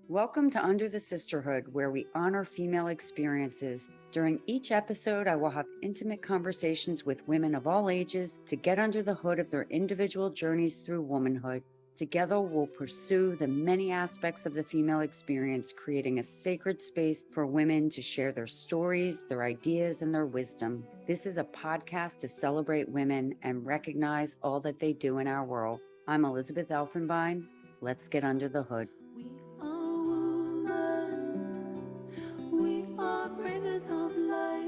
Welcome to Under the Sisterhood, where we honor female experiences. During each episode, I will have intimate conversations with women of all ages to get under the hood of their individual journeys through womanhood. Together, we'll pursue the many aspects of the female experience, creating a sacred space for women to share their stories, their ideas, and their wisdom. This is a podcast to celebrate women and recognize all that they do in our world. I'm Elizabeth Elfenbein. Let's get under the hood.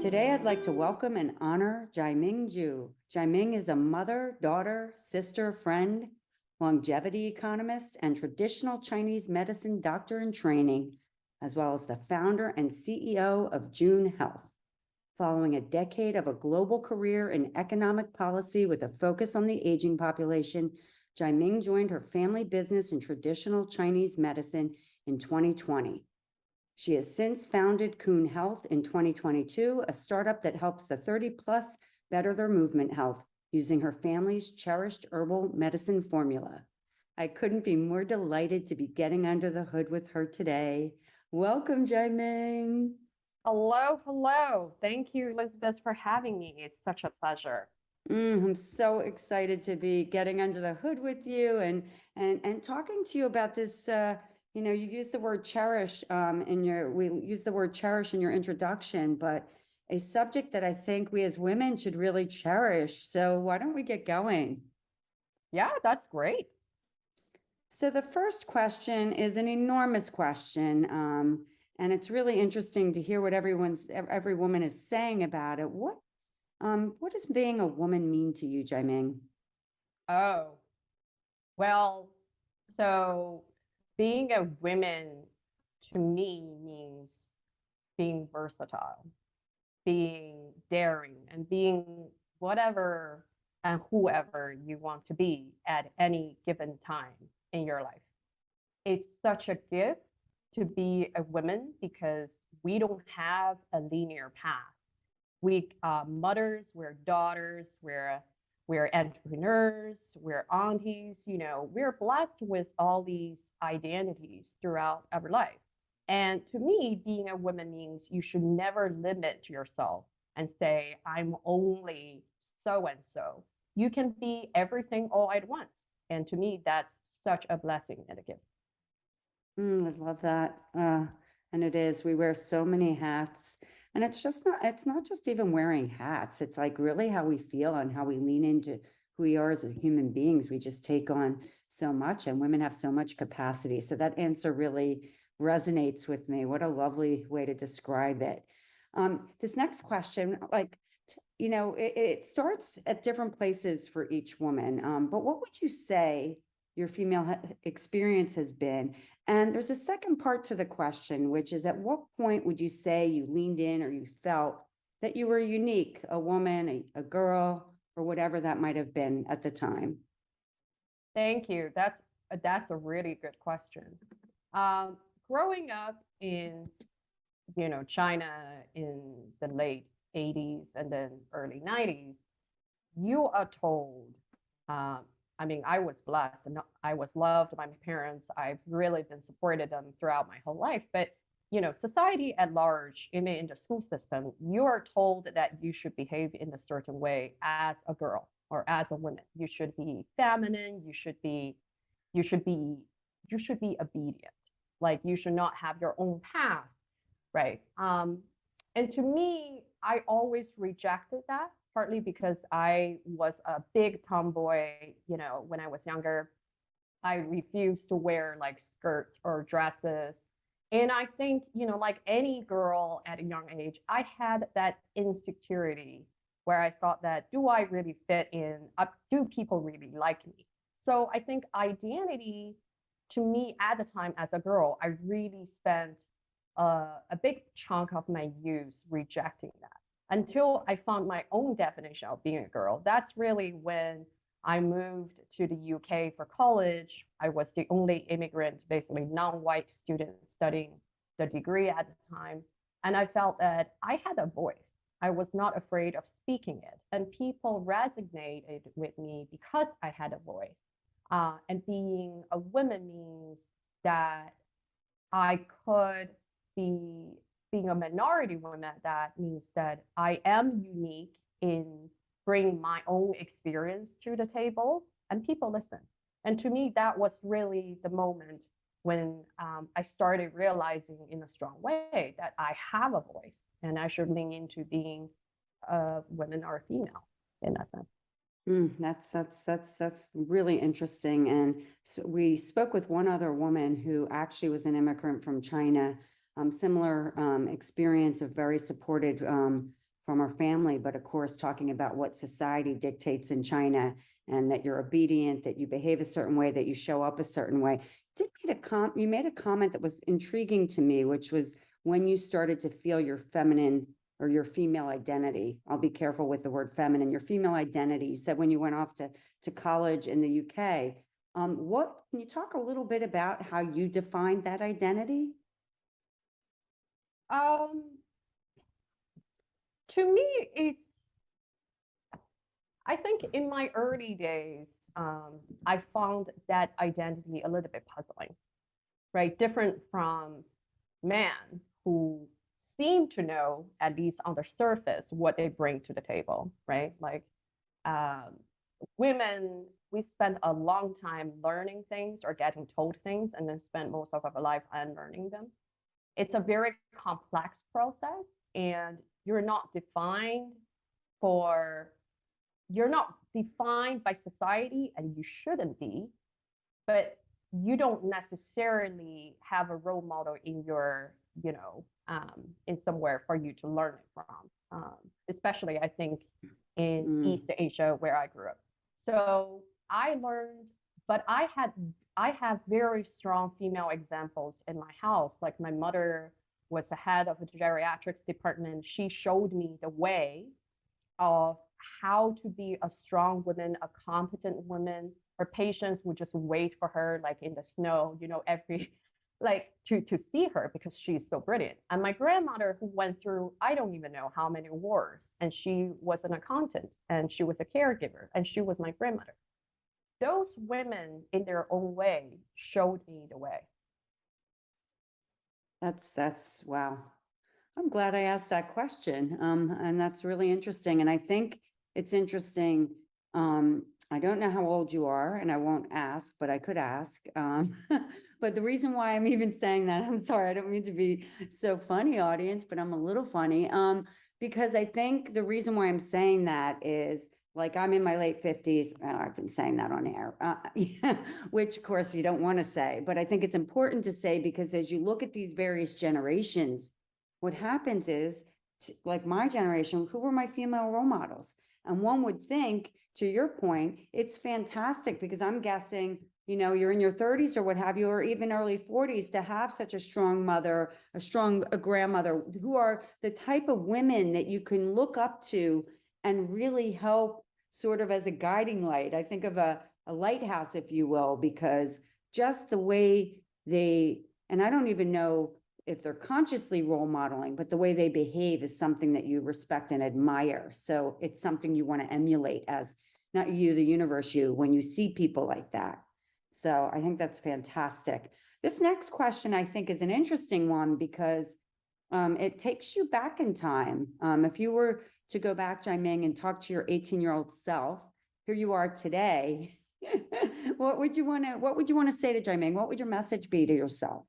Today, I'd like to welcome and honor Jiaming Ju. Jiaming is a mother, daughter, sister, friend, longevity economist, and traditional Chinese medicine doctor in training, as well as the founder and CEO of Kun Health. Following a decade of a global career in economic policy with a focus on the aging population, Jiaming joined her family business in traditional Chinese medicine in 2020. She has since founded Kun Health in 2022, a startup that helps the 30-plus better their movement health using her family's cherished herbal medicine formula. I couldn't be more delighted to be getting under the hood with her today. Welcome, Jiaming. Hello. Thank you, Elizabeth, for having me. It's such a pleasure. I'm so excited to be getting under the hood with you and talking to you about this. You use the word cherish we use the word cherish in your introduction, but a subject that I think we as women should really cherish. So why don't we get going? Yeah, that's great. So the first question is an enormous question, and it's really interesting to hear what every woman is saying about it. What does being a woman mean to you, Jiaming? Oh, well, so being a woman to me means being versatile, being daring, and being whatever and whoever you want to be at any given time in your life. It's such a gift to be a woman because we don't have a linear path. We mothers, we're daughters, we're entrepreneurs, we're aunties, we're blessed with all these identities throughout our life. And to me, being a woman means you should never limit yourself and say, I'm only so and so. You can be everything all at once. And to me, that's such a blessing and a gift. I love that. And it is, we wear so many hats. And it's not just even wearing hats. It's like really how we feel and how we lean into who we are as human beings. We just take on so much, and women have so much capacity. So that answer really resonates with me. What a lovely way to describe it. This next question, it starts at different places for each woman. But what would you say your female experience has been? And there's a second part to the question, which is, at what point would you say you leaned in or you felt that you were unique, a woman, a girl, or whatever that might have been at the time? Thank you. That's a really good question. Growing up in China in the late 80s and then early 90s, you are told, I was blessed and I was loved by my parents. I've really been supported them throughout my whole life. But, society at large, even in the school system, you are told that you should behave in a certain way as a girl or as a woman. You should be feminine. You should be obedient. Like you should not have your own path, right? And to me, I always rejected that, partly because I was a big tomboy, when I was younger. I refused to wear like skirts or dresses. And I think, like any girl at a young age, I had that insecurity where I thought that, do I really fit in? Do people really like me? So I think identity to me at the time as a girl, I really spent a big chunk of my youth rejecting that until I found my own definition of being a girl. That's really when I moved to the UK for college. I was the only immigrant, basically non-white student studying the degree at the time. And I felt that I had a voice. I was not afraid of speaking it. And people resonated with me because I had a voice. And being a woman means that I could be being a minority woman, that means that I am unique in bringing my own experience to the table and people listen. And to me, that was really the moment when I started realizing in a strong way that I have a voice and I should lean into being a woman or a female in that sense. That's really interesting. And so we spoke with one other woman who actually was an immigrant from China, similar experience of very supported from her family, but of course talking about what society dictates in China and that you're obedient, that you behave a certain way, that you show up a certain way. You made a comment that was intriguing to me, which was when you started to feel your feminine or your female identity. I'll be careful with the word feminine, your female identity. You said when you went off to college in the UK. Can you talk a little bit about how you defined that identity? Um, to me, I think in my early days, I found that identity a little bit puzzling, right? Different from men who seem to know, at least on the surface, what they bring to the table, right? Like um, women, we spend a long time learning things or getting told things and then spend most of our life unlearning them. It's a very complex process, and you're not defined for you're not defined by society, and you shouldn't be, but you don't necessarily have a role model in your, in somewhere for you to learn it from. Especially, I think, in East Asia where I grew up. So I learned, but I have very strong female examples in my house. Like my mother was the head of the geriatrics department. She showed me the way of how to be a strong woman, a competent woman. Her patients would just wait for her, like in the snow, every like to see her because she's so brilliant. And my grandmother, who went through I don't even know how many wars, and she was an accountant and she was a caregiver and she was my grandmother. Those women, in their own way, showed me the way. That's wow. I'm glad I asked that question. And that's really interesting. And I think it's interesting. I don't know how old you are, and I won't ask, but I could ask. But the reason why I'm even saying that, I'm sorry, I don't mean to be so funny, audience, but I'm a little funny. Because I think the reason why I'm saying that is like I'm in my late 50s. I've been saying that on air, which of course you don't want to say, but I think it's important to say because as you look at these various generations, what happens is, like my generation, who were my female role models? And one would think, to your point, it's fantastic because I'm guessing, you're in your 30s or what have you, or even early 40s to have such a strong mother, a grandmother, who are the type of women that you can look up to and really help sort of as a guiding light. I think of a lighthouse, if you will, because just the way and I don't even know if they're consciously role modeling, but the way they behave is something that you respect and admire. So it's something you want to emulate as not you, the universe, you, when you see people like that. So I think that's fantastic. This next question, I think, is an interesting one because it takes you back in time. If you were to go back, Jiaming, and talk to your 18-year-old self, here you are today. What would you want to say to Jiaming? What would your message be to yourself?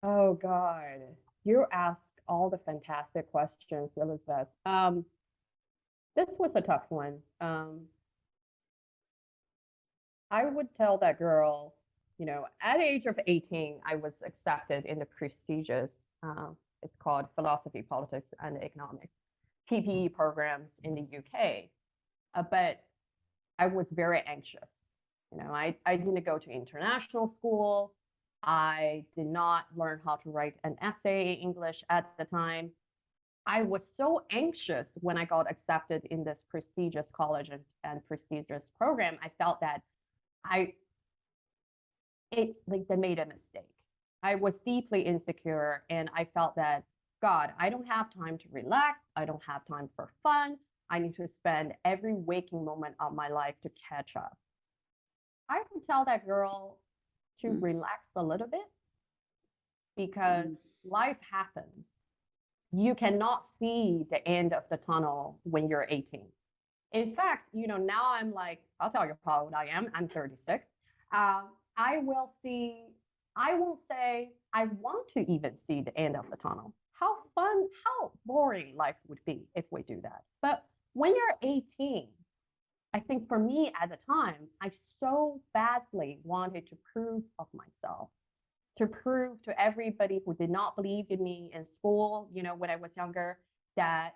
Oh God, you ask all the fantastic questions, Elizabeth. This was a tough one. I would tell that girl, at the age of 18, I was accepted in the prestigious, it's called Philosophy, Politics, and Economics, PPE programs in the UK. But I was very anxious. I didn't go to international school. I did not learn how to write an essay in English at the time. I was so anxious when I got accepted in this prestigious college and prestigious program. I felt that I it like they made a mistake. I was deeply insecure and I felt that God, I don't have time to relax. I don't have time for fun. I need to spend every waking moment of my life to catch up. I would tell that girl to relax a little bit because life happens. You cannot see the end of the tunnel when you're 18. In fact, now I'm like, I'll tell you how old I am. I'm 36. I will see, I won't say I want to even see the end of the tunnel. How fun, how boring life would be if we do that. But when you're 18, I think for me at the time, I so badly wanted to prove of myself, to prove to everybody who did not believe in me in school, when I was younger, that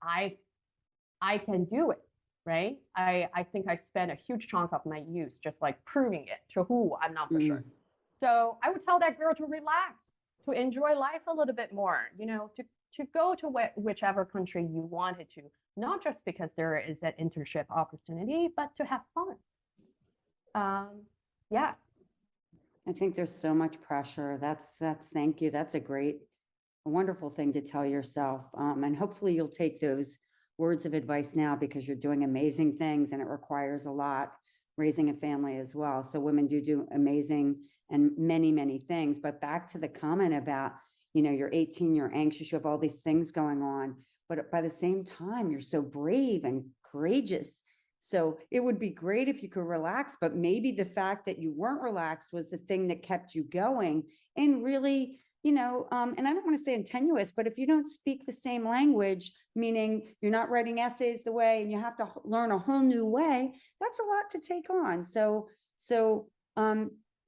I I can do it, right? I think I spent a huge chunk of my youth just like proving it to who I'm not for sure. So I would tell that girl to relax, to enjoy life a little bit more, to go to whichever country you wanted to, not just because there is that internship opportunity, but to have fun. Yeah. I think there's so much pressure. Thank you. That's a wonderful thing to tell yourself. And hopefully you'll take those words of advice now because you're doing amazing things and it requires a lot raising a family as well. So women do amazing and many, many things. But back to the comment about, you're 18, you're anxious, you have all these things going on, but by the same time, you're so brave and courageous. So it would be great if you could relax, but maybe the fact that you weren't relaxed was the thing that kept you going and really, and I don't want to say tenuous, but if you don't speak the same language, meaning you're not writing essays the way and you have to learn a whole new way, that's a lot to take on. So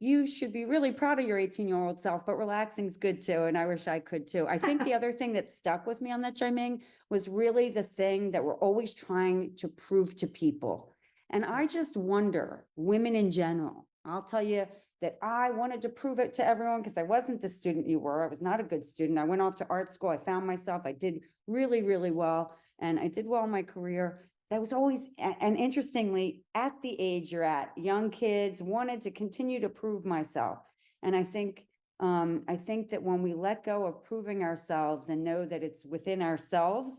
you should be really proud of your 18-year-old self, but relaxing is good too. And I wish I could too. I think the other thing that stuck with me on that, Jiaming, was really the thing that we're always trying to prove to people. And I just wonder, women in general, I'll tell you that I wanted to prove it to everyone because I wasn't the student you were. I was not a good student. I went off to art school. I found myself. I did really, really well. And I did well in my career. That was always, and interestingly, at the age you're at, young kids wanted to continue to prove myself. And I think that when we let go of proving ourselves and know that it's within ourselves,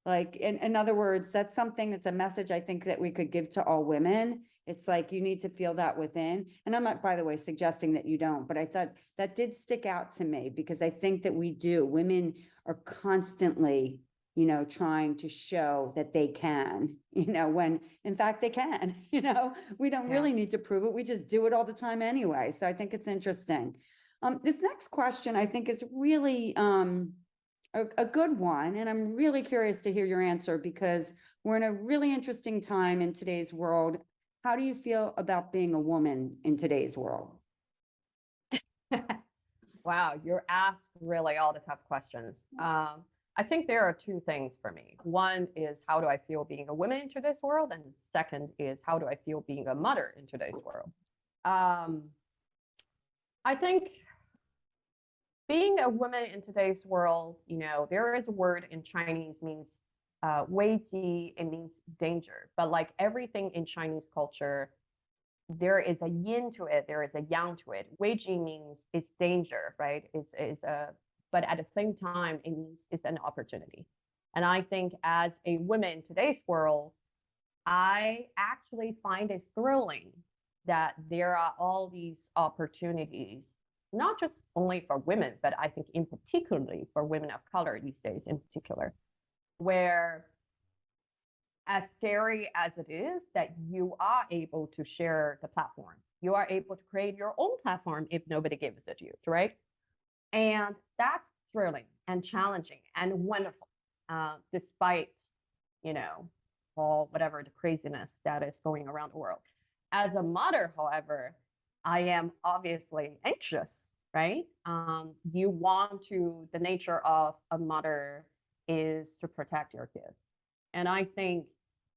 like in other words, that's a message I think that we could give to all women. It's like, you need to feel that within. And I'm not, by the way, suggesting that you don't, but I thought that did stick out to me because I think that women are constantly, trying to show that they can, when in fact they can, we don't really need to prove it. We just do it all the time anyway. So I think it's interesting. This next question I think is really, a good one. And I'm really curious to hear your answer because we're in a really interesting time in today's world. How do you feel about being a woman in today's world? Wow, you're asked really all the tough questions. I think there are two things for me. One is how do I feel being a woman in today's world? And second is how do I feel being a mother in today's world? I think being a woman in today's world, there is a word in Chinese means wei ji, it means danger. But like everything in Chinese culture, there is a yin to it, there is a yang to it. Wei ji means it's danger, right? But at the same time, it means it's an opportunity. And I think as a woman in today's world, I actually find it thrilling that there are all these opportunities, not just only for women, but I think in particularly for women of color these days in particular, where as scary as it is that you are able to share the platform, you are able to create your own platform if nobody gives it to you, right? And that's thrilling and challenging and wonderful, despite, all whatever the craziness that is going around the world. As a mother, however, I am obviously anxious, right? The nature of a mother is to protect your kids. And I think,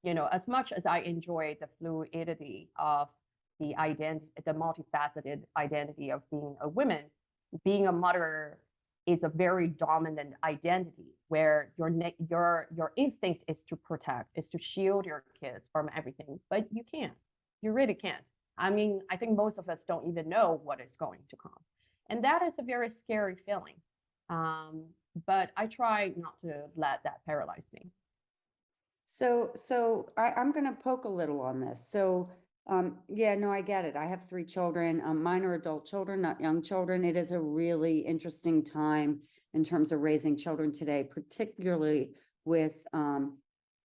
as much as I enjoy the fluidity of the multifaceted identity of being a woman, being a mother is a very dominant identity where your instinct is to protect, is to shield your kids from everything, but you can't. You really can't. I mean, I think most of us don't even know what is going to come. And that is a very scary feeling. But I try not to let that paralyze me. So I'm going to poke a little on this. So Yeah, no, I get it. I have 3 children. Mine are adult children, not young children. It is a really interesting time in terms of raising children today, particularly with, and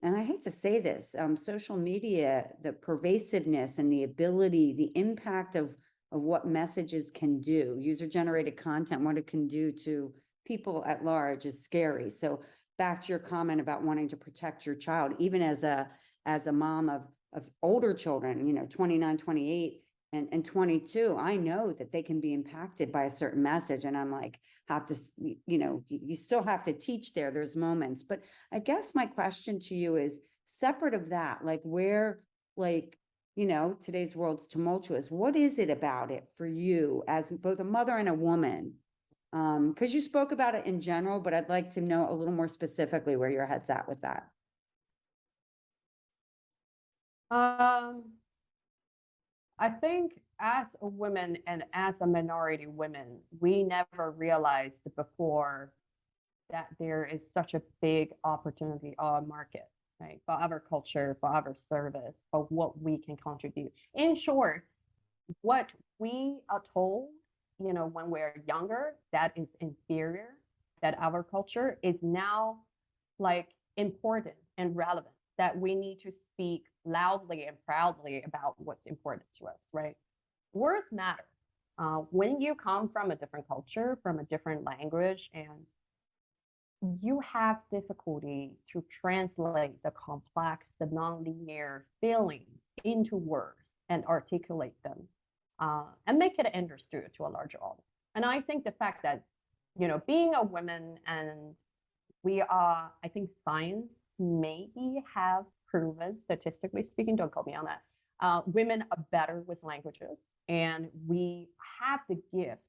I hate to say this, social media, the pervasiveness and the ability, the impact of what messages can do, user-generated content, what it can do to people at large is scary. So back to your comment about wanting to protect your child, even as a mom of older children, 29, 28 and 22, I know that they can be impacted by a certain message. And I'm like, you still have to teach there's moments. But I guess my question to you is separate of that, like where, like, today's world's tumultuous. What is it about it for you as both a mother and a woman? Because you spoke about it in general, but I'd like to know a little more specifically where your head's at with that. I think as a woman and as a minority women, we never realized before that there is such a big opportunity on market, right? For our culture, for our service, for what we can contribute. In short, what we are told, when we're younger, that is inferior, that our culture is now like important and relevant, that we need to speak loudly and proudly about what's important to us, right? Words matter. When you come from a different culture, from a different language, and you have difficulty to translate the complex, the nonlinear feelings into words and articulate them and make it understood to a larger audience. And I think the fact that, being a woman and we are, I think science maybe have proven, statistically speaking, don't quote me on that, women are better with languages and we have the gift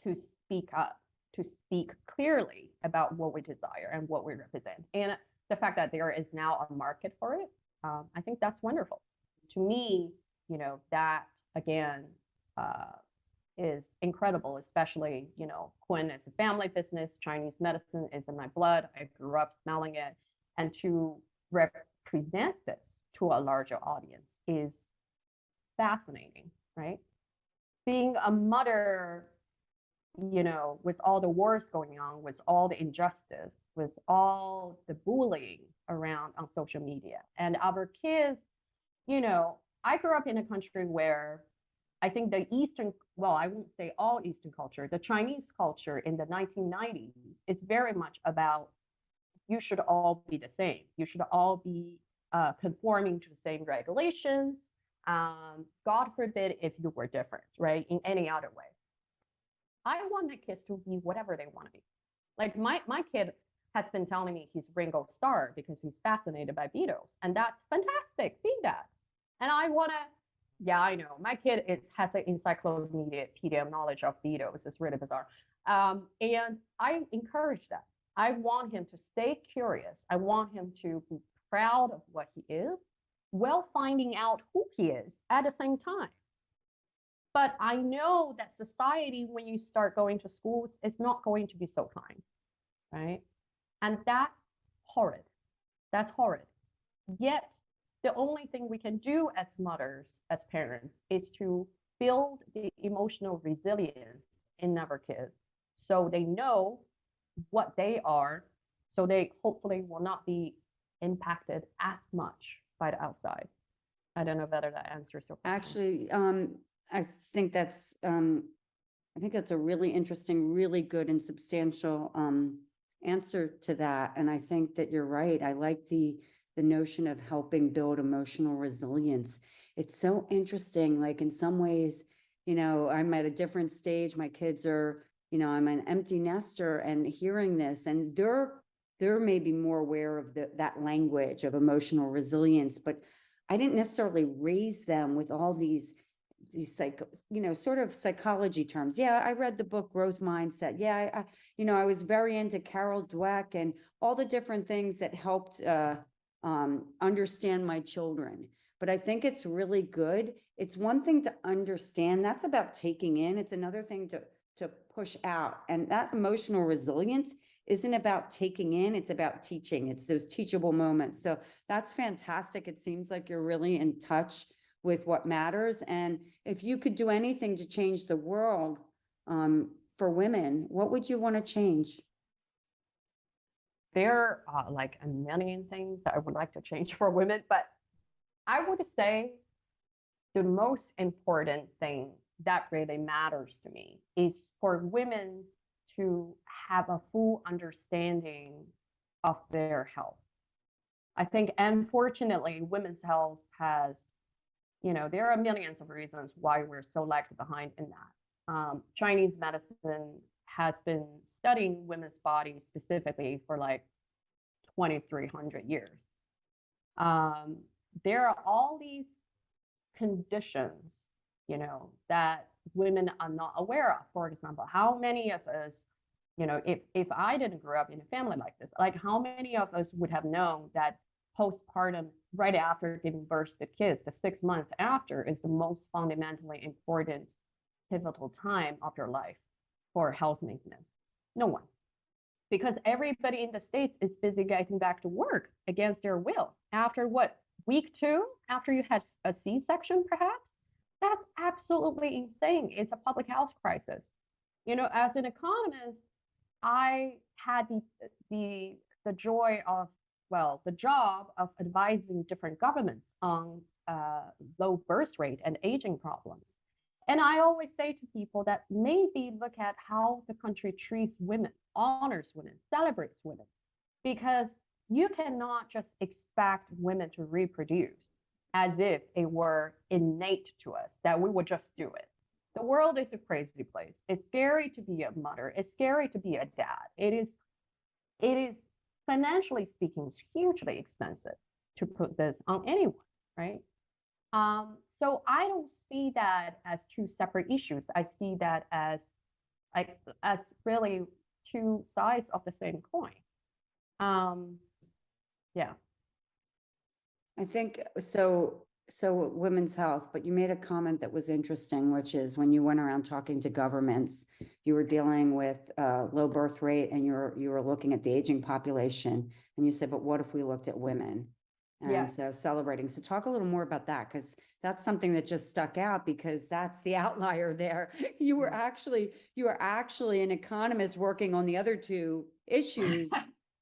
to speak up, to speak clearly about what we desire and what we represent. And the fact that there is now a market for it, I think that's wonderful. To me, that again is incredible, especially, Kun is a family business, Chinese medicine is in my blood. I grew up smelling it. And to represent this to a larger audience is fascinating, right? Being a mother, with all the wars going on, with all the injustice, with all the bullying around on social media. And our kids, I grew up in a country where I think the Eastern, well, I won't say all Eastern culture, the Chinese culture in the 1990s is very much about you should all be the same. You should all be conforming to the same regulations. God forbid if you were different, right, in any other way. I want my kids to be whatever they want to be. Like my kid has been telling me he's Ringo Starr because he's fascinated by Beatles. And that's fantastic. Be that. And I want to, yeah, I know. My kid has an encyclopedia knowledge of Beatles. It's really bizarre. And I encourage that. I want him to stay curious. I want him to be proud of what he is while finding out who he is at the same time. But I know that society, when you start going to schools, is not going to be so kind, right? And that's horrid. That's horrid. Yet, the only thing we can do as mothers, as parents, is to build the emotional resilience in our kids so they know what they are, so they hopefully will not be impacted as much by the outside. I don't know whether that answers your question. Actually, I think that's a really interesting, really good and substantial answer to that. And I think that you're right. I like the notion of helping build emotional resilience. It's so interesting. Like in some ways, I'm at a different stage. My kids are, I'm an empty nester, and hearing this, and they're maybe more aware of that language of emotional resilience, but I didn't necessarily raise them with all these sort of psychology terms. Yeah, I read the book Growth Mindset. Yeah, I was very into Carol Dweck and all the different things that helped understand my children. But I think it's really good. It's one thing to understand. That's about taking in. It's another thing to push out. And that emotional resilience isn't about taking in, it's about teaching. It's those teachable moments. So that's fantastic. It seems like you're really in touch with what matters. And if you could do anything to change the world for women, what would you want to change? There are like a million things that I would like to change for women, but I would say the most important thing that really matters to me is for women to have a full understanding of their health. I think, unfortunately, women's health has, there are millions of reasons why we're so lagged behind in that. Chinese medicine has been studying women's bodies specifically for like 2,300 years. There are all these conditions, that women are not aware of. For example, how many of us, if I didn't grow up in a family like this, like how many of us would have known that postpartum, right after giving birth to kids, the 6 months after is the most fundamentally important pivotal time of your life for health maintenance? No one. Because everybody in the States is busy getting back to work against their will. After what, week 2, after you had a C-section, perhaps? That's absolutely insane. It's a public health crisis. As an economist, I had the joy of, well, the job of advising different governments on low birth rate and aging problems. And I always say to people that maybe look at how the country treats women, honors women, celebrates women, because you cannot just expect women to reproduce as if it were innate to us, that we would just do it. The world is a crazy place. It's scary to be a mother. It's scary to be a dad. It is financially speaking, hugely expensive to put this on anyone, right? So I don't see that as two separate issues. I see that as really two sides of the same coin. Yeah. I think so women's health, but you made a comment that was interesting, which is when you went around talking to governments, you were dealing with low birth rate and you were looking at the aging population, and you said, but what if we looked at women? And Yeah. so celebrating. So talk a little more about that, because that's something that just stuck out, because that's the outlier there. You were actually an economist working on the other two issues,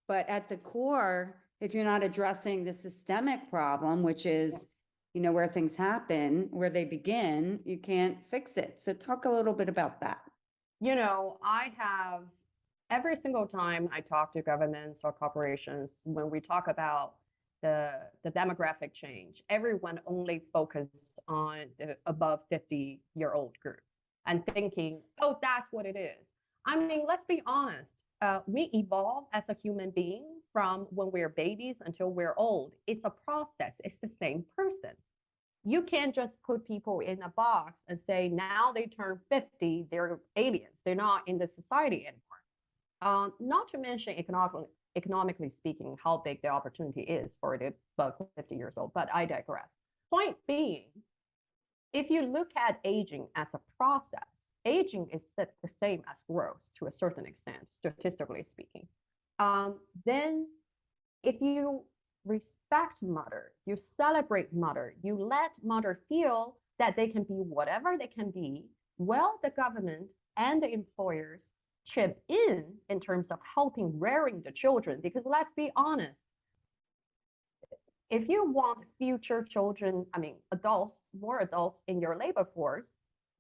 but at the core, if you're not addressing the systemic problem, which is, where things happen, where they begin, you can't fix it. So talk a little bit about that. I have, every single time I talk to governments or corporations, when we talk about the demographic change, everyone only focused on the above 50-year-old group and thinking, oh, that's what it is. I mean, let's be honest. We evolve as a human being from when we're babies until we're old. It's a process. It's the same person. You can't just put people in a box and say, now they turn 50, they're aliens. They're not in the society anymore. Not to mention economically speaking, how big the opportunity is for the above 50 years old, but I digress. Point being, if you look at aging as a process, aging is the same as growth to a certain extent, statistically speaking. Then if you respect mother, you celebrate mother, you let mother feel that they can be whatever they can be, well, the government and the employers chip in terms of helping rearing the children. Because let's be honest, if you want future children, I mean, more adults in your labor force,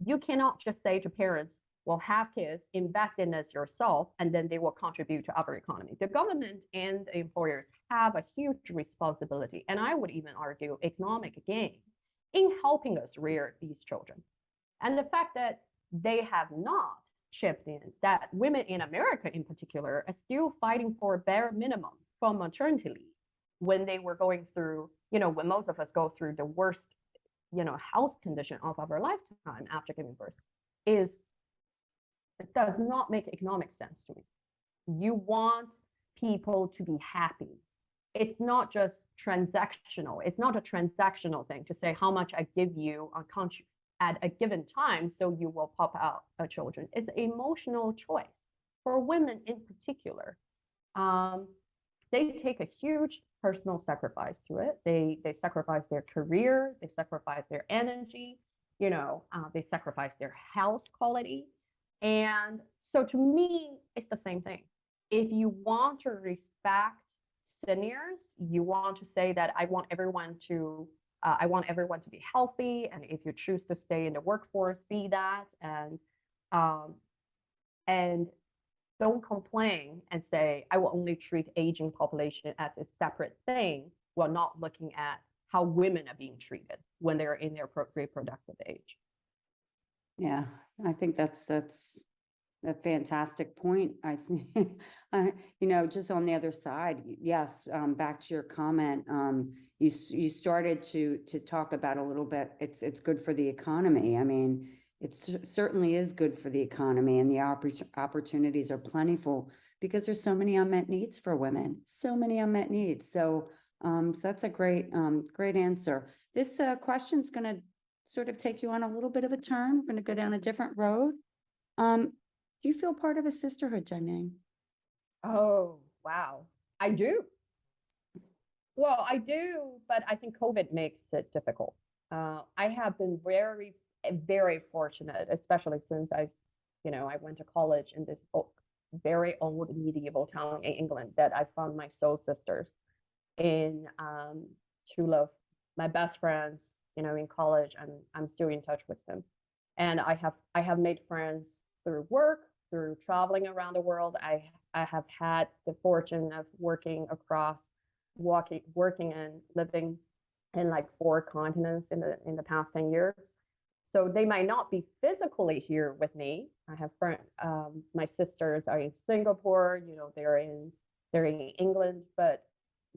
you cannot just say to parents, well, have kids, invest in this yourself, and then they will contribute to our economy. The government and the employers have a huge responsibility, and I would even argue economic gain, in helping us rear these children. And the fact that they have not chipped in, that women in America in particular are still fighting for a bare minimum for maternity leave when they were going through, when most of us go through the worst, health condition of our lifetime after giving birth, it does not make economic sense to me. You want people to be happy. It's not just transactional. It's not a transactional thing to say how much I give you at a given time so you will pop out children. It's an emotional choice. For women in particular, they take a huge personal sacrifice to it. They sacrifice their career, they sacrifice their energy, they sacrifice their health quality. And so to me, it's the same thing. If you want to respect seniors, you want to say that I want everyone to be healthy, and if you choose to stay in the workforce, be that, um, and don't complain and say, I will only treat aging population as a separate thing while not looking at how women are being treated when they're in their reproductive age. Yeah, I think that's a fantastic point. I think, just on the other side, yes, back to your comment, you started to talk about a little bit, it's good for the economy. I mean, it certainly is good for the economy, and the opportunities are plentiful because there's so many unmet needs for women, so many unmet needs. So, so that's a great answer. This question's going to sort of take you on a little bit of a turn. We're going to go down a different road. Do you feel part of a sisterhood, Jiaming? Oh, wow. I do. Well, I do, but I think COVID makes it difficult. I have been very, very fortunate, especially since I went to college in this very old medieval town in England, that I found my soul sisters in two of my best friends, in college, and I'm still in touch with them. And I have made friends through work, through traveling around the world. I have had the fortune of working and living in like 4 continents in the past 10 years. So they might not be physically here with me. I have my sisters are in Singapore, they're in England, but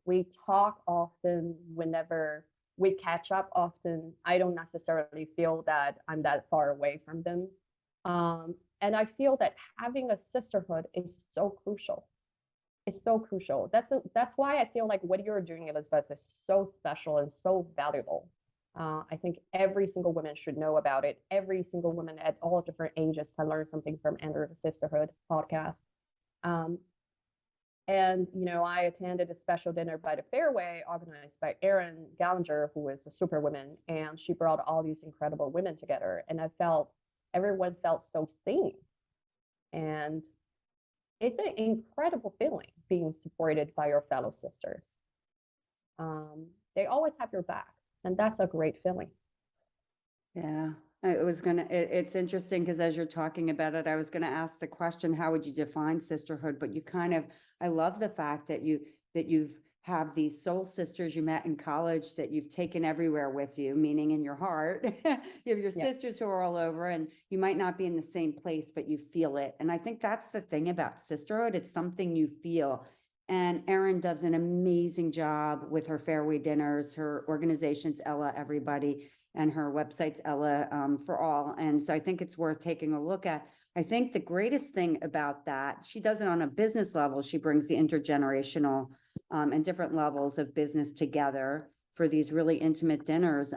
we talk often. Whenever we catch up often, I don't necessarily feel that I'm that far away from them. And I feel that having a sisterhood is so crucial. It's so crucial. That's why I feel like what you're doing, Elizabeth, is so special and so valuable. I think every single woman should know about it. Every single woman at all different ages can learn something from Enter the Sisterhood podcast. And I attended a special dinner by the Fairway organized by Erin Gallinger, who is a superwoman, and she brought all these incredible women together. And everyone felt so seen. And it's an incredible feeling being supported by your fellow sisters. They always have your back, and that's a great feeling. Yeah, it's interesting because as you're talking about it, I was gonna ask the question, how would you define sisterhood? But I love the fact that you've have these soul sisters you met in college that you've taken everywhere with you, meaning in your heart. You have your sisters who are all over, and you might not be in the same place, but you feel it. And I think that's the thing about sisterhood. It's something you feel. And Erin does an amazing job with her Fairway dinners. Her organization's Ella Everybody, and her website's Ella for All. And so I think it's worth taking a look at. I think the greatest thing about that, she does it on a business level. She brings the intergenerational and different levels of business together for these really intimate dinners.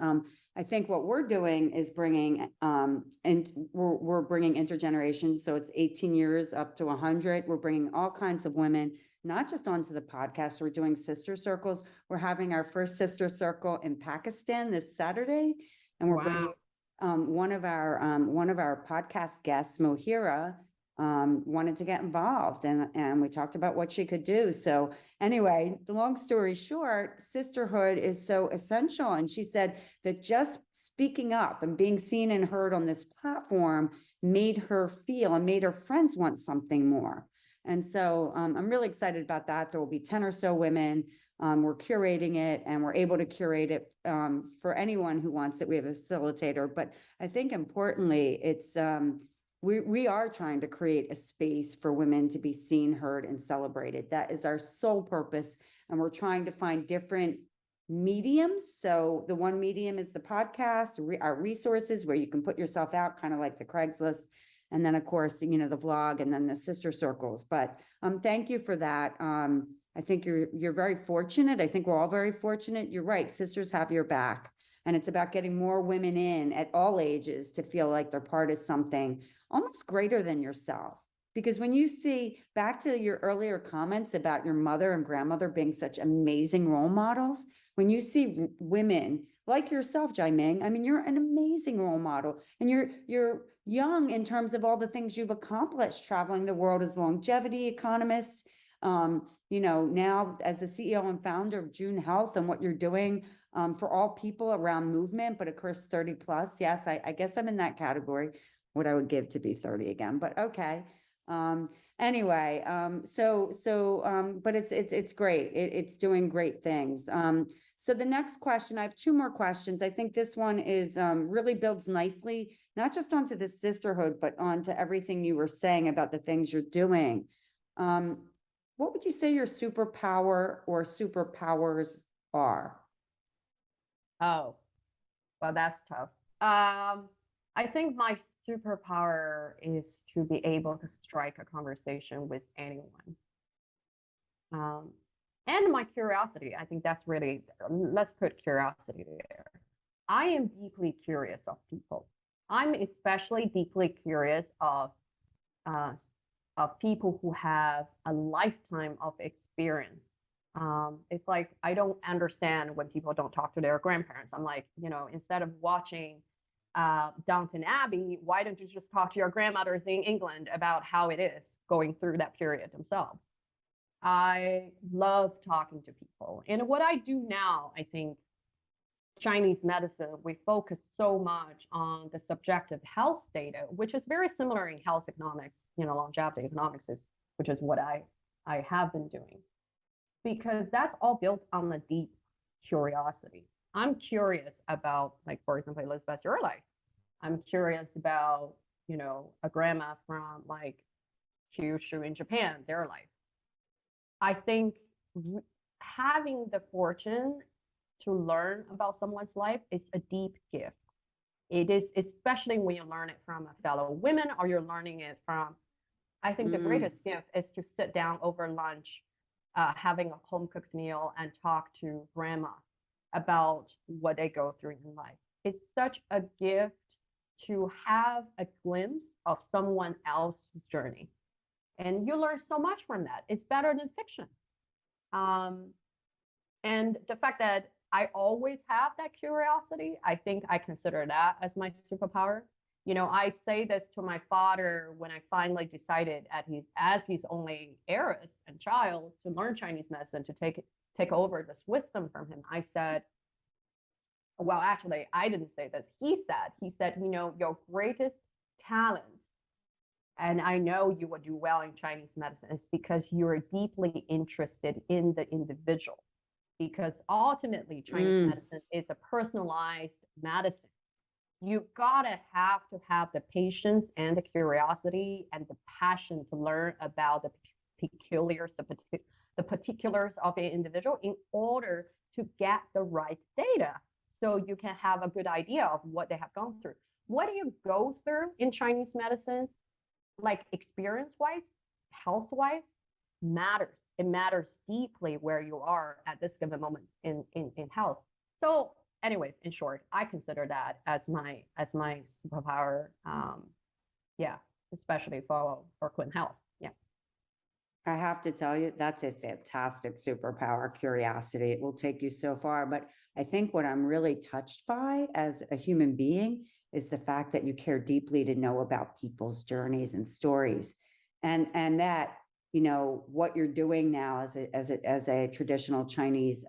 I think what we're doing is bringing, and we're bringing intergenerations. So it's 18 years up to 100. We're bringing all kinds of women, not just onto the podcast. We're doing sister circles. We're having our first sister circle in Pakistan this Saturday, and we're bringing one of our podcast guests, Mohira, wanted to get involved, and we talked about what she could do. So anyway, the long story short, sisterhood is so essential. And she said that just speaking up and being seen and heard on this platform made her feel and made her friends want something more. And so I'm really excited about that. There will be 10 or so women. We're curating it, and we're able to curate it for anyone who wants it. We have a facilitator, but I think importantly, it's we are trying to create a space for women to be seen, heard, and celebrated. That is our sole purpose. And we're trying to find different mediums. So the one medium is the podcast, our resources where you can put yourself out, kind of like the Craigslist. And then, of course, the vlog, and then the sister circles. But thank you for that. I think you're very fortunate. I think we're all very fortunate. You're right. Sisters have your back. And it's about getting more women in at all ages to feel like they're part of something almost greater than yourself. Because when you see, back to your earlier comments about your mother and grandmother being such amazing role models, when you see women like yourself, Jiaming, I mean, you're an amazing role model, and you're young in terms of all the things you've accomplished, traveling the world as longevity economist, you know, now as the CEO and founder of June Health, and what you're doing for all people around movement, but of course 30 plus. Yes, I guess I'm in that category, what I would give to be 30 again, but okay. Anyway, but it's great. It's doing great things. So the next question, I have two more questions. I think this one is really builds nicely, not just onto the sisterhood, but onto everything you were saying about the things you're doing. What would you say your superpower or superpowers are? Oh, well, that's tough. I think my superpower is to be able to strike a conversation with anyone. And my curiosity, I think that's really, let's put curiosity there. I am deeply curious of people. I'm especially deeply curious of people who have a lifetime of experience. It's like, I don't understand when people don't talk to their grandparents. I'm like, you know, instead of watching Downton Abbey, why don't you just talk to your grandmothers in England about how it is going through that period themselves? I love talking to people. And what I do now, I think Chinese medicine, we focus so much on the subjective health data, which is very similar in health economics, you know, longevity economics, which is what I have been doing, because that's all built on a deep curiosity. I'm curious about, like, for example, Elizabeth, your life. I'm curious about, you know, a grandma from like Kyushu in Japan, their life. I think having the fortune to learn about someone's life is a deep gift. It is, especially when you learn it from a fellow woman, or you're learning it from, I think the greatest gift is to sit down over lunch, having a home cooked meal, and talk to grandma about what they go through in life. It's such a gift to have a glimpse of someone else's journey. And you learn so much from that. It's better than fiction. And the fact that I always have that curiosity, I think I consider that as my superpower. You know, I say this to my father when I finally decided as his only heiress and child to learn Chinese medicine, to take over this wisdom from him. I said, well, actually, I didn't say this. He said, you know, your greatest talent, and I know you will do well in Chinese medicine, is because you're deeply interested in the individual. Because ultimately, Chinese medicine is a personalized medicine. You gotta have to have the patience and the curiosity and the passion to learn about the particulars of an individual in order to get the right data, so you can have a good idea of what they have gone through. What do you go through in Chinese medicine, like experience-wise, health-wise, matters. It matters deeply where you are at this given moment in health. So anyways, in short, I consider that as my superpower. Yeah, especially for Kun Health. Yeah. I have to tell you, that's a fantastic superpower, curiosity. It will take you so far. But I think what I'm really touched by as a human being is the fact that you care deeply to know about people's journeys and stories. And that, you know, what you're doing now as a traditional Chinese,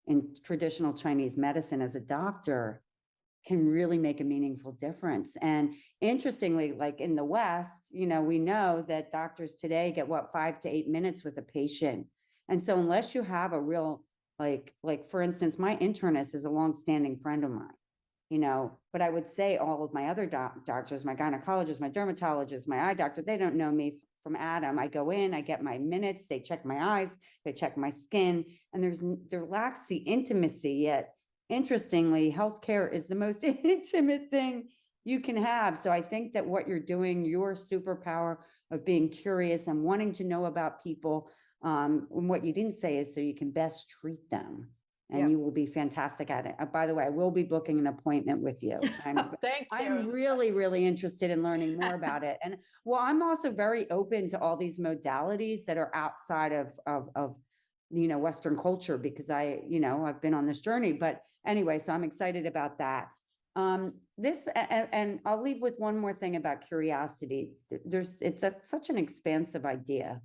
in traditional Chinese medicine as a doctor, can really make a meaningful difference. And interestingly, like in the West, you know, we know that doctors today get 5 to 8 minutes with a patient. And so unless you have a real, like for instance, my internist is a longstanding friend of mine, you know, but I would say all of my other doctors, my gynecologist, my dermatologist, my eye doctor, they don't know me from Adam. I go in, I get my minutes, they check my eyes, they check my skin, and there lacks the intimacy. Yet interestingly, healthcare is the most intimate thing you can have. So I think that what you're doing, your superpower of being curious and wanting to know about people, and what you didn't say is so you can best treat them. and you will be fantastic at it. By the way, I will be booking an appointment with you. Thank you. I'm really, really interested in learning more about it. And well, I'm also very open to all these modalities that are outside of Western culture, because I've been on this journey. But anyway, so I'm excited about that. And I'll leave with one more thing about curiosity. It's such an expansive idea,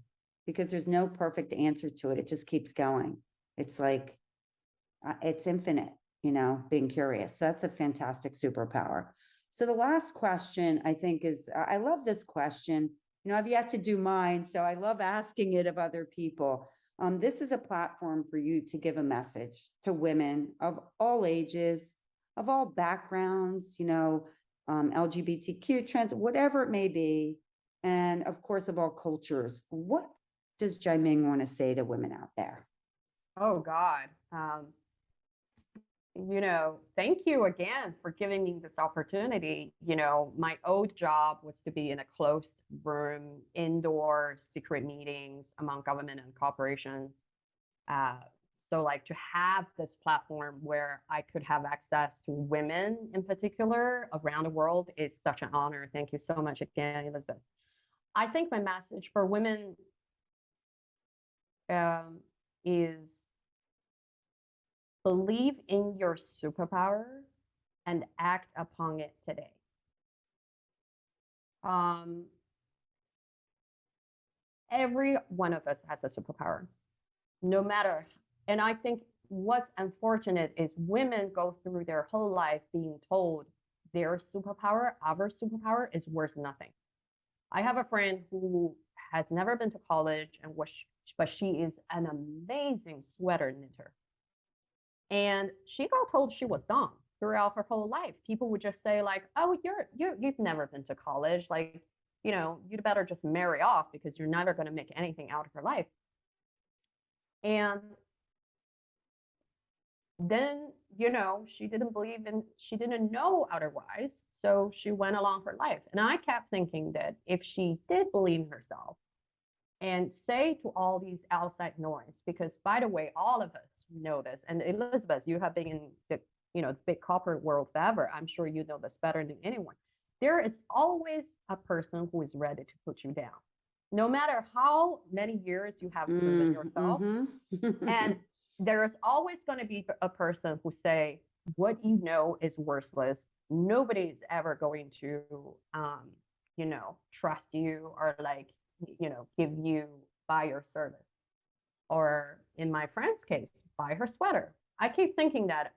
because there's no perfect answer to it. It just keeps going. It's like, it's infinite, being curious. So that's a fantastic superpower. So the last question, I think, is, I love this question. I've yet to do mine, so I love asking it of other people. This is a platform for you to give a message to women of all ages, of all backgrounds, LGBTQ, trans, whatever it may be, and of course, of all cultures. What does Jiaming want to say to women out there? Oh God. Thank you again for giving me this opportunity. My old job was to be in a closed room, indoor secret meetings among government and corporations. So like to have this platform where I could have access to women in particular around the world is such an honor. Thank you so much again, Elizabeth. I think my message for women is believe in your superpower and act upon it today. Every one of us has a superpower, no matter. And I think what's unfortunate is women go through their whole life being told their superpower, our superpower, is worth nothing. I have a friend who has never been to college but she is an amazing sweater knitter. And she got told she was dumb throughout her whole life. People would just say like, "Oh, you've never been to college. Like, you'd better just marry off because you're never going to make anything out of her life." And then, she didn't know otherwise. So she went along her life. And I kept thinking that if she did believe in herself and say to all these outside noise, because by the way, all of us know this. And Elizabeth, you have been in the big corporate world forever. I'm sure you know this better than anyone. There is always a person who is ready to put you down, no matter how many years you have proven yourself. And there is always going to be a person who say, what you know is worthless. Nobody is ever going to, trust you or give you, buy your service. Or in my friend's case, buy her sweater. I keep thinking that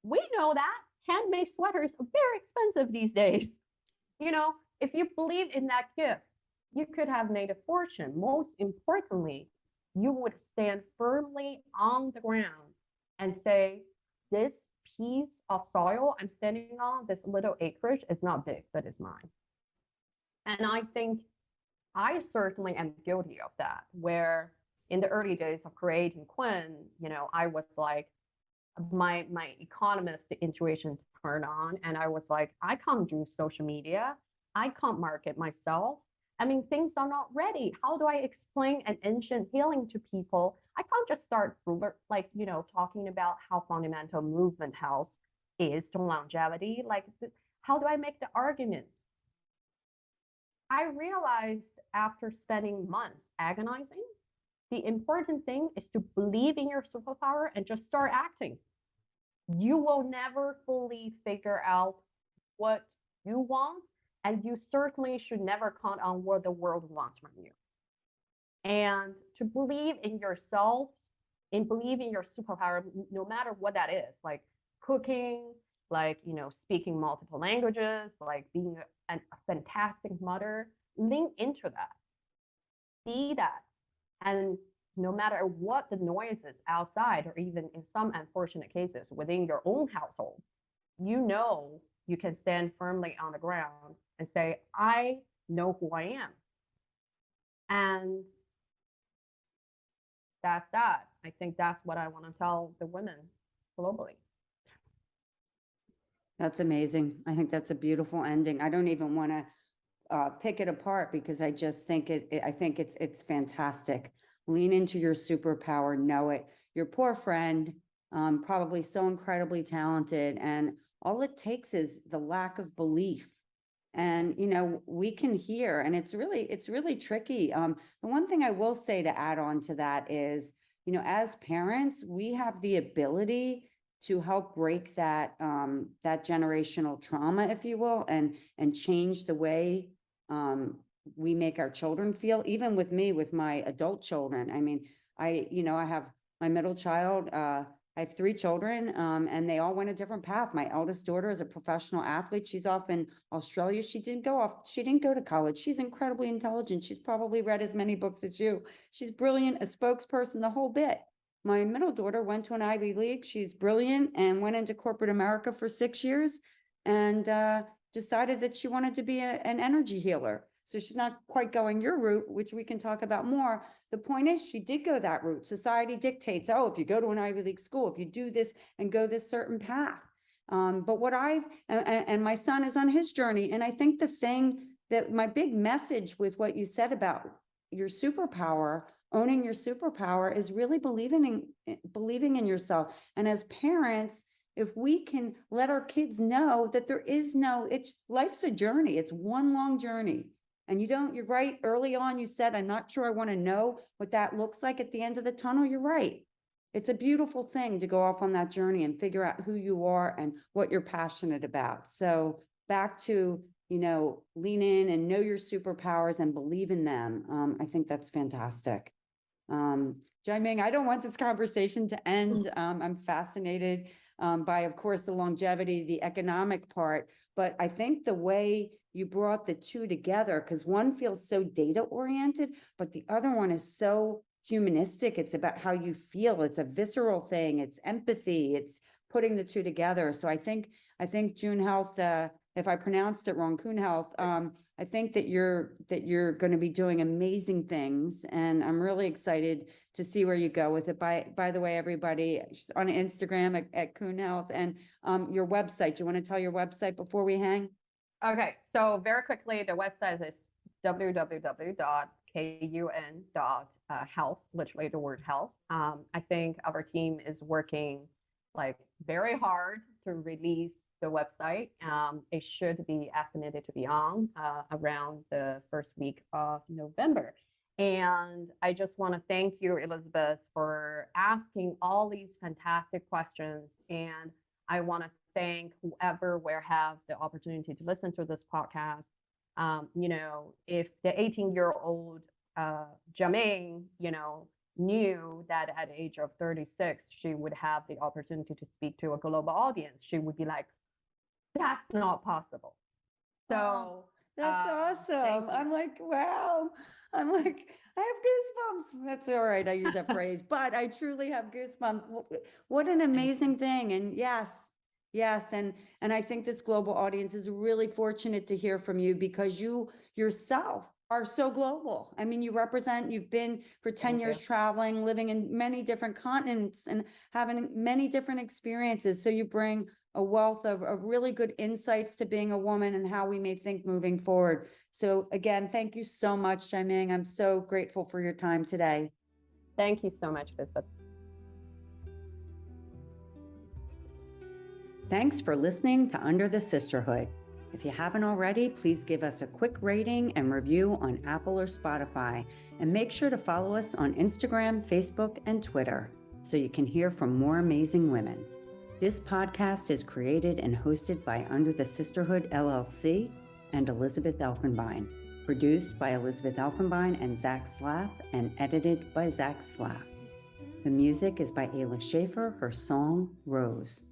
we know that handmade sweaters are very expensive these days. If you believe in that gift, you could have made a fortune. Most importantly, you would stand firmly on the ground and say, this piece of soil I'm standing on, this little acreage, is not big, but it's mine. And I think I certainly am guilty of that, where in the early days of creating Kun, I was like, my economist intuition turned on, and I was like, I can't do social media. I can't market myself. I mean, things are not ready. How do I explain an ancient healing to people? I can't just start talking about how fundamental movement health is to longevity. How do I make the arguments? I realized after spending months agonizing, the important thing is to believe in your superpower and just start acting. You will never fully figure out what you want, and you certainly should never count on what the world wants from you. And to believe in yourself and believe in your superpower, no matter what that is, like cooking, speaking multiple languages, like being a fantastic mother, lean into that. Be that. And no matter what the noise is outside, or even in some unfortunate cases within your own household, you can stand firmly on the ground and say, I know who I am. And that's that. I think that's what I want to tell the women globally. That's amazing. I think that's a beautiful ending. I don't even want to pick it apart, because I just think I think it's fantastic. Lean into your superpower, know it. Your poor friend, probably so incredibly talented. And all it takes is the lack of belief. And, we can hear, and it's really tricky. The one thing I will say to add on to that is, as parents, we have the ability to help break that generational trauma, if you will, and change the way we make our children feel. Even with me, with my adult children, I mean, I have my middle child. I have 3 children, and they all went a different path. My eldest daughter is a professional athlete. She's off in Australia. She didn't go to college. She's incredibly intelligent. She's probably read as many books as you. She's brilliant, a spokesperson, the whole bit. My middle daughter went to an Ivy League. She's brilliant and went into corporate America for 6 years and decided that she wanted to be an energy healer. So she's not quite going your route, which we can talk about more. The point is, she did go that route. Society dictates, oh, if you go to an Ivy League school, if you do this and go this certain path. But and my son is on his journey. And I think the thing that my big message with what you said about your superpower, owning your superpower, is really believing in yourself. And as parents, if we can let our kids know that life's a journey. It's one long journey. And you're right. Early on, you said, I'm not sure I want to know what that looks like at the end of the tunnel. You're right. It's a beautiful thing to go off on that journey and figure out who you are and what you're passionate about. So back to, lean in and know your superpowers and believe in them. I think that's fantastic. Jiaming, I don't want this conversation to end. I'm fascinated by, of course, the longevity, the economic part, but I think the way you brought the two together, because one feels so data oriented, but the other one is so humanistic. It's about how you feel. It's a visceral thing. It's empathy. It's putting the two together. So I think June Health, if I pronounced it wrong, Kun Health, I think that you're going to be doing amazing things, and I'm really excited to see where you go with it. By the way, everybody, she's on Instagram at Kun Health, and your website. Do you want to tell your website before we hang? Okay, so very quickly, the website is www.kun.health, literally the word health. I think our team is working like very hard to release the website. It should be estimated to be on around the first week of November. And I just want to thank you, Elizabeth, for asking all these fantastic questions. And I want to thank whoever will have the opportunity to listen to this podcast. If the 18-year-old Jiaming, knew that at the age of 36, she would have the opportunity to speak to a global audience, she would be like, that's not possible. So that's awesome. I'm like, wow. I'm like, I have goosebumps. That's all right. I use that phrase, but I truly have goosebumps. What an amazing thing. And yes. And I think this global audience is really fortunate to hear from you, because you yourself are so global. I mean, you've been for 10 years traveling, living in many different continents and having many different experiences. So you bring a wealth of really good insights to being a woman and how we may think moving forward. So again, thank you so much, Jiaming. I'm so grateful for your time today. Thank you so much, Elizabeth. Thanks for listening to Under the Sisterhood. If you haven't already, please give us a quick rating and review on Apple or Spotify, and make sure to follow us on Instagram, Facebook, and Twitter so you can hear from more amazing women. This podcast is created and hosted by Under the Sisterhood LLC and Elizabeth Elfenbein, produced by Elizabeth Elfenbein and Zach Slaff, and edited by Zach Slaff. The music is by Ayla Schaefer, her song, Rose.